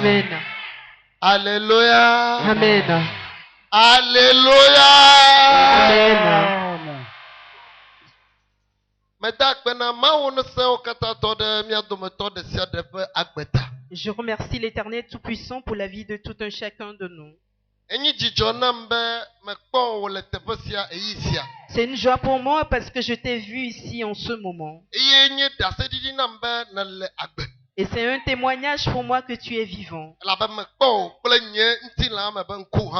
Amen. Alléluia. Amen. Alléluia. Amen. Je remercie l'Éternel Tout-Puissant pour la vie de tout un chacun de nous. C'est une joie pour moi parce que je t'ai vu ici en ce moment. Et c'est un témoignage pour moi que tu es vivant.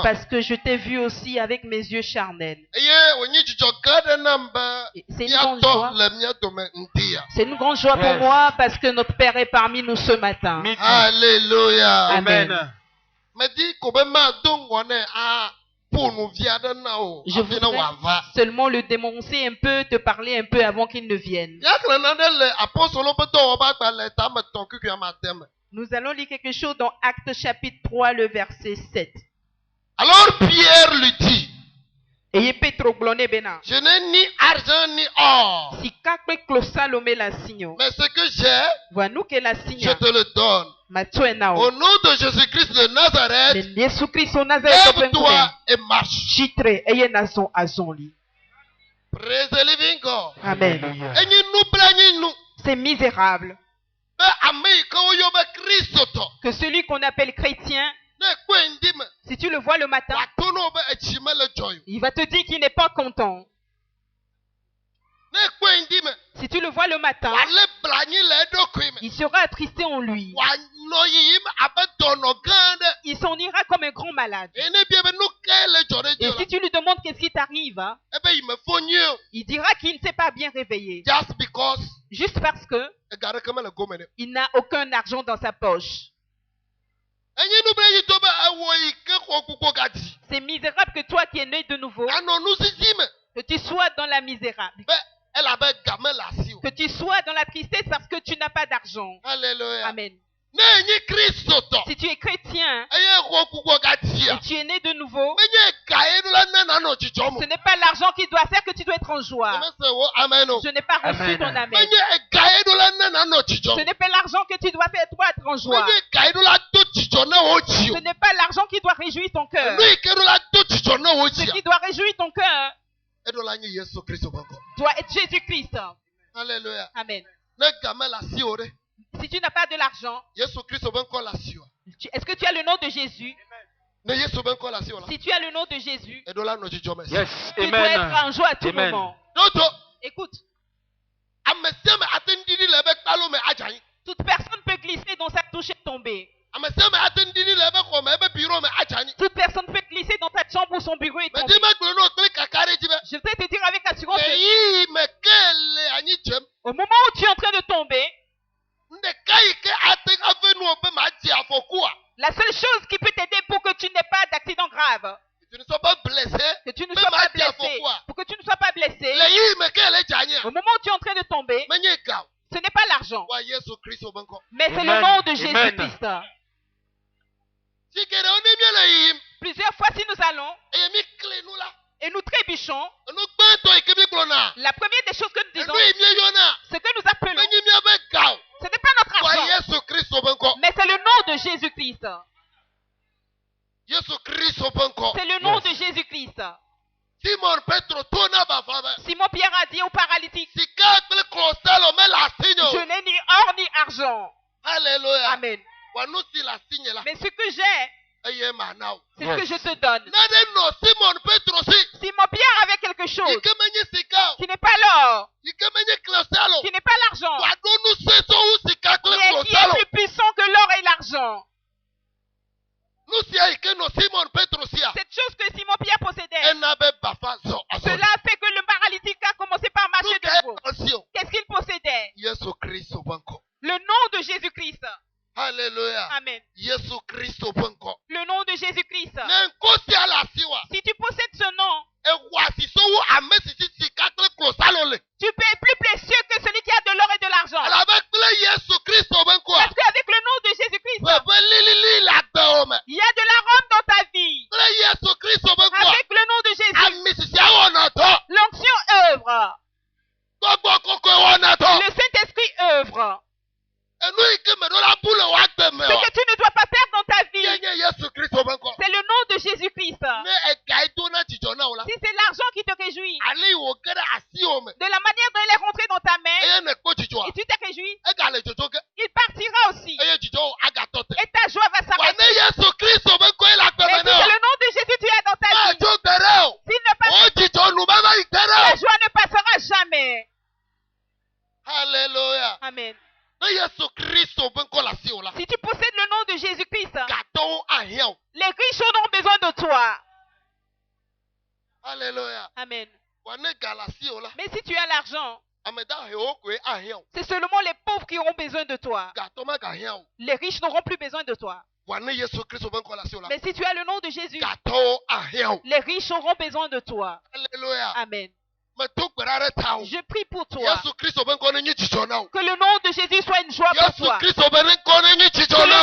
Parce que je t'ai vu aussi avec mes yeux charnels. C'est une grande joie. C'est une grande joie pour moi parce que notre Père est parmi nous ce matin. Alléluia. Amen. Je voudrais seulement le dénoncer un peu, te parler un peu avant qu'il ne vienne. Nous allons lire quelque chose dans Actes chapitre 3, le verset 7. Alors Pierre lui dit, je n'ai ni argent ni or, mais ce que j'ai, je te le donne. Au nom de Jésus-Christ de Nazareth, lève-toi et marche. Praise the living God. Amen. C'est misérable que celui qu'on appelle chrétien, si tu le vois le matin, il va te dire qu'il n'est pas content. Si tu le vois le matin, il sera attristé en lui. Il s'en ira comme un grand malade. Et si tu lui demandes qu'est-ce qui t'arrive, il dira qu'il ne s'est pas bien réveillé. Juste parce que il n'a aucun argent dans sa poche. C'est misérable que toi qui es né de nouveau, que tu sois dans la misérable, que tu sois dans la tristesse parce que tu n'as pas d'argent. Amen. Si tu es chrétien et tu es né de nouveau, ce n'est pas l'argent qui doit faire que tu dois être en joie. Je n'ai pas reçu ton amen. Ce n'est pas l'argent que tu dois faire toi être en joie. Ce n'est pas l'argent qui doit réjouir ton cœur. Ce qui doit réjouir ton cœur doit être Jésus-Christ. Alléluia. Amen. Si tu n'as pas de l'argent, est-ce que tu as le nom de Jésus? Si tu as le nom de Jésus, tu dois être en joie à tout moment. Écoute, toute personne peut glisser dans sa touche et tomber. Toute personne peut glisser dans ta chambre ou son bureau et tomber. Je vais te dire avec assurance que au moment où tu es en train de tomber, la seule chose qui peut t'aider pour que tu n'aies pas d'accident grave, que tu ne sois pas blessé, pour que tu ne sois pas blessé, au moment où tu es en train de tomber, ce n'est pas l'argent, mais c'est le nom de Jésus-Christ. Plusieurs fois, si nous allons et nous trébuchons, la première des choses que nous disons, ce que nous appelons, ce n'est pas notre argent, mais c'est le nom de Jésus-Christ. C'est le nom de Jésus-Christ. Simon Pierre a dit au paralytique, je n'ai ni or ni argent. Alléluia. Amen. Mais ce que j'ai, c'est ce que je te donne. Simon Pierre avait quelque chose qui n'est pas l'or, qui n'est pas l'argent, mais qui est plus puissant que l'or et l'argent. Cette chose que Simon Pierre possédait, cela a fait que le paralytique a commencé par marcher de nouveau. Qu'est-ce qu'il possédait? Le nom de Jésus-Christ. Alléluia. Amen. Le nom de Jésus-Christ. Si tu poses toi. Alléluia. Amen. Mais Mais si tu as l'argent, c'est seulement les pauvres qui auront besoin de toi. Les riches n'auront plus besoin de toi. Mais si tu as le nom de Jésus, les riches auront besoin de toi. Alléluia. Amen. Je prie pour toi. Que le nom de Jésus soit une joie pour toi. Que le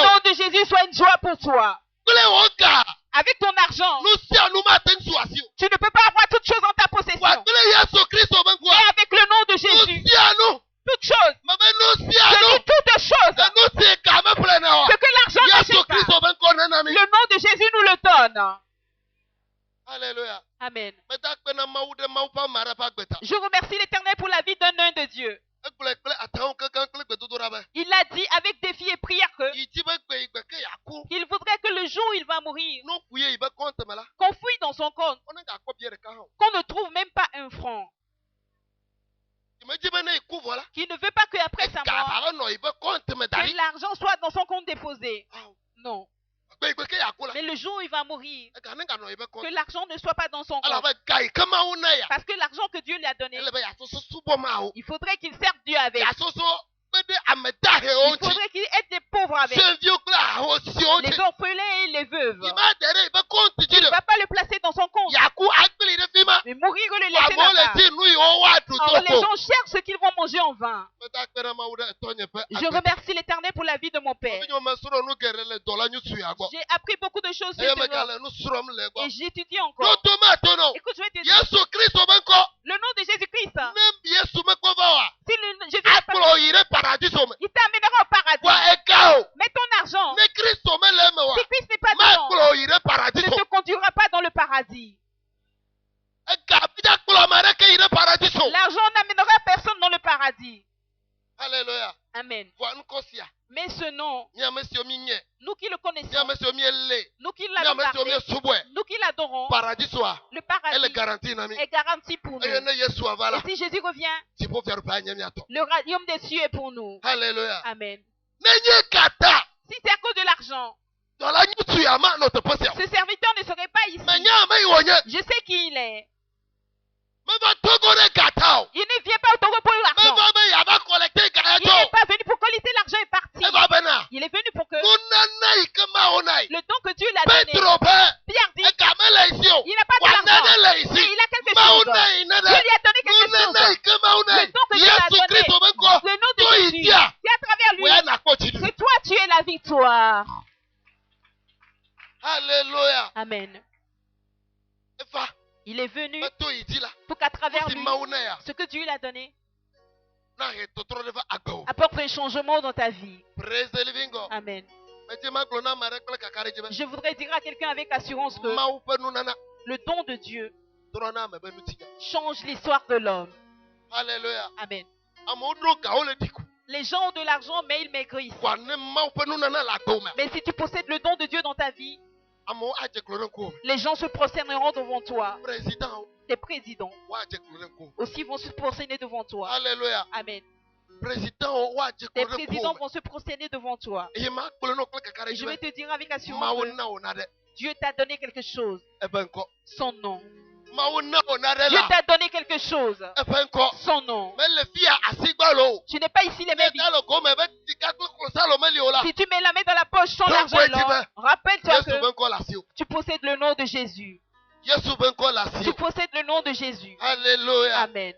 nom de Jésus soit une joie pour toi. Avec ton argent, tu ne peux pas avoir toutes choses en ta possession. Mais avec le nom de Jésus, toutes choses, je dis toutes choses, ce que l'argent n'achète pas, le nom de Jésus nous le donne. Alléluia. Amen. Je remercie l'Éternel pour la vie d'un homme de Dieu. Il a dit avec défi et prière qu'il voudrait que le jour où il va mourir, qu'on fouille dans son compte, qu'on ne trouve même pas un franc. Qu'il ne veut pas qu'après sa mort, que l'argent soit dans son compte déposé. Non. Mais le jour où il va mourir, que l'argent ne soit pas dans son compte. Parce que l'argent que Dieu lui a donné, il faudrait qu'il serve Dieu avec. Il faudrait qu'il aide les pauvres avec. Les orphelins et les veuves. Il ne va pas le placer dans son compte. Mais mourir et le laisser là-bas. Or, les gens cherchent ce qu'ils vont manger en vain. Je remercie l'Éternel pour la vie de mon père. J'ai appris beaucoup de choses sur ce et j'étudie encore. Écoute, je vais te dire. Le nom de Jésus-Christ. Si Jésus il t'amènera au paradis. Mets ton argent. Si Christ n'est pas dedans, il ne te conduira pas dans le paradis. L'argent n'amènera personne dans le paradis. Alléluia. Amen. Mais ce nom, nous qui le connaissons, nous qui l'avons gardé, nous qui l'adorons, le paradis est garanti pour nous. Et si Jésus revient, le royaume des cieux est pour nous. Alléluia. Amen. Si c'est à cause de l'argent, ce serviteur ne serait pas ici. Je sais qui il est. Il ne vient pas au Togo pour l'argent. Il n'est pas venu pour collecter l'argent et partir. Il est venu pour que le don que Dieu l'a donné. Pierre dit, il n'a pas de l'argent, mais il a quelque chose. Dieu lui a donné quelque chose. Le don que Dieu l'a donné, le nom de Jésus, c'est à travers lui que toi tu es la victoire. Alléluia. Amen. Il est venu pour qu'à travers lui, ce que Dieu l'a donné apporte un changement dans ta vie. Amen. Je voudrais dire à quelqu'un avec assurance que le don de Dieu change l'histoire de l'homme. Alléluia. Amen. Les gens ont de l'argent, mais ils maigrissent. Mais si tu possèdes le don de Dieu dans ta vie, les gens se prosterneront devant toi. Les présidents aussi vont se prosterner devant toi. Alléluia. Amen. Les présidents vont se prosterner devant toi. Et je vais te dire avec assurance que Dieu t'a donné quelque chose. Son nom. Dieu t'a donné quelque chose. Son nom. Tu n'es pas ici les mêmes. Si tu mets la main dans la poche sans l'argent, rappelle-toi que tu possèdes le nom de Jésus. Tu possèdes le nom de Jésus. Alléluia. Amen.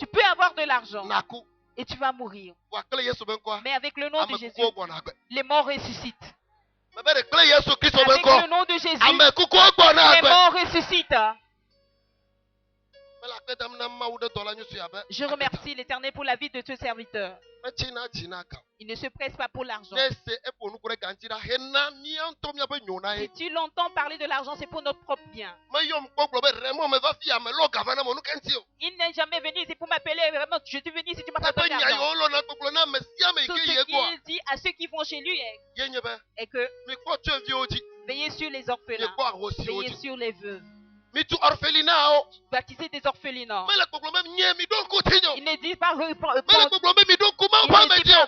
Tu peux avoir de l'argent et tu vas mourir. Mais avec le nom de Jésus, les morts ressuscitent. Avec le nom de Jésus, les morts ressuscitent. Je remercie l'Éternel pour la vie de ce serviteur. Il ne se presse pas pour l'argent. Si tu l'entends parler de l'argent, c'est pour notre propre bien. Il n'est jamais venu ici pour m'appeler. Vraiment, je suis venu ici, tu m'as pas donné l'argent. Tout ce qu'il dit à ceux qui vont chez lui est que veillez sur les orphelins, veillez sur les veuves. Baptiser des orphelinats. Il ne dit pas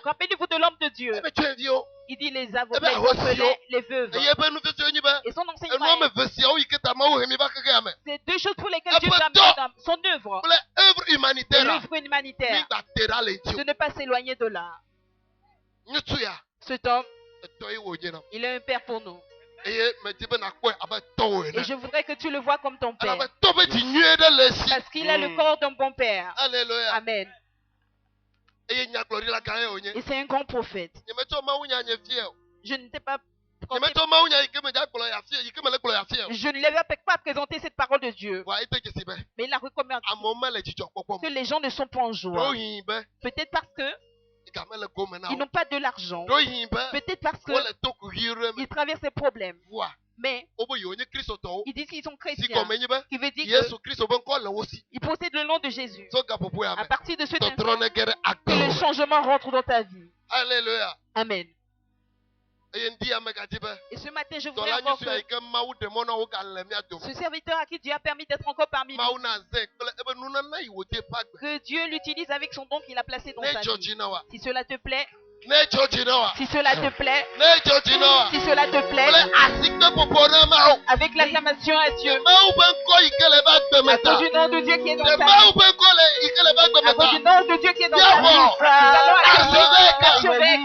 rappelez-vous de l'homme de Dieu. Il dit les aveugles les veuves. Et son enseignement c'est deux choses pour lesquelles Dieu t'a mis son œuvre. L'œuvre humanitaire. De ne pas s'éloigner de là. Cet homme, il est un père pour nous. Et je voudrais que tu le vois comme ton père. Parce qu'il a le corps d'un bon père. Alléluia. Amen. Et c'est un grand prophète. Je ne t'ai pas Je ne lui avais pas présenté cette parole de Dieu. Mais il a reconnu que les gens ne sont pas en joie. Peut-être parce que ils n'ont pas de l'argent. Peut-être parce qu'ils traversent des problèmes. Mais ils disent qu'ils sont chrétiens. Qui veut dire qu'ils possèdent le nom de Jésus. À partir de ce temps, que le changement rentre dans ta vie. Alléluia. Amen. Et ce matin, je voudrais encore que ce serviteur à qui Dieu a permis d'être encore parmi nous, que Dieu l'utilise avec son don qu'il a placé dans sa vie. Si cela te plaît, si cela te plaît, si cela te plaît, avec l'acclamation à Dieu, à cause du nom de Dieu qui est dans ta vie, à cause du nom de Dieu qui est dans ta vie, nous allons achever